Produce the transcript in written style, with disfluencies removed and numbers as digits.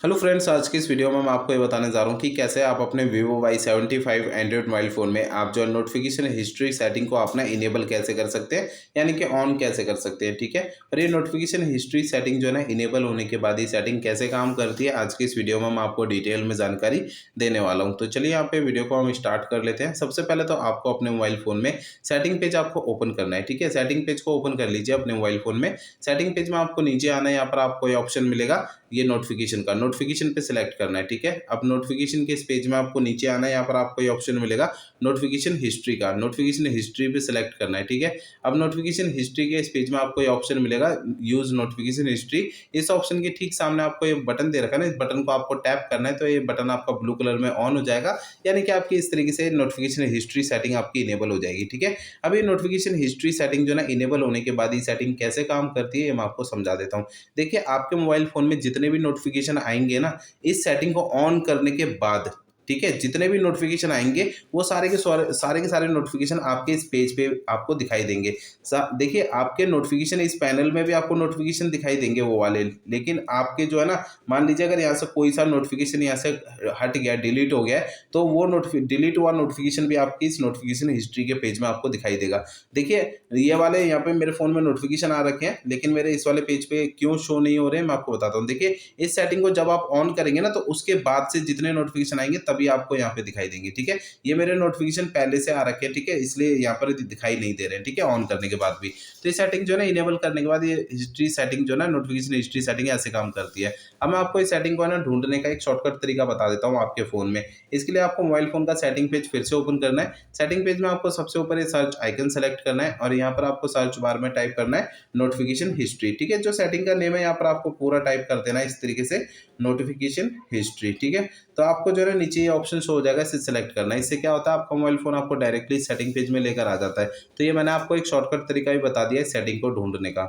Hello friends, आज की इस वीडियो में मैं आपको ये बताने जा रहा हूँ कि कैसे आप अपने Vivo Y75 Android mobile phone में आप जो है नोटिफिकेशन हिस्ट्री सेटिंग को अपना इनेबल कैसे कर सकते हैं, यानी कि ऑन कैसे कर सकते हैं। ठीक है। और ये नोटिफिकेशन हिस्ट्री सेटिंग जो है ना, इनेबल होने के बाद ये सेटिंग कैसे काम करती है, आज की इस वीडियो में मैं आपको डिटेल में जानकारी देने वाला हूँ। तो चलिए यहाँ पे वीडियो को हम स्टार्ट कर लेते हैं। सबसे पहले तो आपको अपने मोबाइल फ़ोन में सेटिंग पेज आपको ओपन करना है। ठीक है। सेटिंग पेज को ओपन कर लीजिए अपने मोबाइल फ़ोन में। सेटिंग पेज में आपको नीचे आना है, यहाँ पर आपको ये ऑप्शन मिलेगा ये नोटिफिकेशन का। नोटिफिकेशन पे सिलेक्ट करना है। ठीक है। अब नोटिफिकेशन के इस पेज में आपको नीचे आना है, यहाँ पर आपको ये ऑप्शन मिलेगा नोटिफिकेशन हिस्ट्री का। नोटिफिकेशन हिस्ट्री पे सिलेक्ट करना है। ठीक है। अब नोटिफिकेशन हिस्ट्री के इस पेज में आपको ये ऑप्शन मिलेगा यूज नोटिफिकेशन हिस्ट्री। इस ऑप्शन के ठीक सामने आपको ये बटन दे रखा है ना, इस बटन को आपको टैप करना है, तो ये बटन आपका ब्लू कलर में ऑन हो जाएगा, यानी कि आपकी इस तरीके से नोटिफिकेशन हिस्ट्री सेटिंग आपकी इनेबल हो जाएगी। ठीक है। अब ये नोटिफिकेशन हिस्ट्री सेटिंग जो ना इनेबल होने के बाद ये सेटिंग कैसे काम करती है, ये मैं आपको समझा देता हूँ। देखिए, आपके मोबाइल फ़ोन में जितने भी नोटिफ़िकेशन आएँगे ना, इस सेटिंग को ऑन करने के बाद, ठीक है? जितने भी नोटिफ़िकेशन आएँगे, वो सारे के सारे नोटिफ़िकेशन आपके इस पेज पे आपको दिखाई देंगे। सा देखिए, आपके नोटिफ़िकेशन इस पैनल में भी आपको नोटिफ़िकेशन दिखाई देंगे वो वाले, लेकिन आपके जो है ना, मान लीजिए अगर यहाँ से कोई सा नोटिफ़िकेशन यहाँ से हट गया, डिलीट हो गया है, तो वो डिलीट हुआ नोटिफ़िकेशन भी आपकी इस नोटिफ़िकेशन हिस्ट्री के पेज में आपको दिखाई देगा। देखिए, ये वाले यहाँ पे मेरे फ़ोन में नोटिफ़िकेशन आ रखे हैं, लेकिन मेरे इस वाले पेज पे क्यों शो नहीं हो रहे हैं, मैं आपको बताता हूँ। देखिए, इस सेटिंग को जब आप ऑन करेंगे ना, तो उसके बाद से जितने नोटिफ़िकेशन आएँगे तभी आपको यहाँ पे दिखाई देंगे। ठीक है? ये मेरे नोटिफ़िकेशन पहले से आ रखे हैं, ठीक है? इसलिए यहाँ पर दिखाई नहीं दे रहे हैं, ठीक है? ऑन करने के बाद भी। तो ये सेटिंग जो है ना, इनेबल करने के बाद ये हिस्ट्री सेटिंग जो है ना, नोटिफ़िकेशन हिस्ट्री सेटिंग ऐसे काम करती है। अब मैं आपको इस सेटिंग को है ना ढूँढने का एक शॉर्टकट तरीका बता देता हूँ आपके फ़ोन में। इसके लिए आपको मोबाइल फ़ोन का सेटिंग पेज फिर से ओपन करना है। सेटिंग पेज में आपको सबसे ऊपर ये सर्च आइकन सेलेक्ट करना है और यहाँ पर आपको सर्च बार में टाइप करना है नोटिफिकेशन हिस्ट्री। ठीक है। जो सेटिंग का नेम है यहाँ पर आपको पूरा टाइप कर देना है इस तरीके से, नोटिफिकेशन हिस्ट्री। ठीक है। तो आपको जो है नीचे ये ऑप्शन शो हो जाएगा, इसे सेलेक्ट करना है। इससे क्या होता है, आपका मोबाइल फोन आपको डायरेक्टली सेटिंग पेज में लेकर आ जाता है। तो ये मैंने आपको एक शॉर्टकट तरीका भी बता दिया है सेटिंग को ढूंढने का।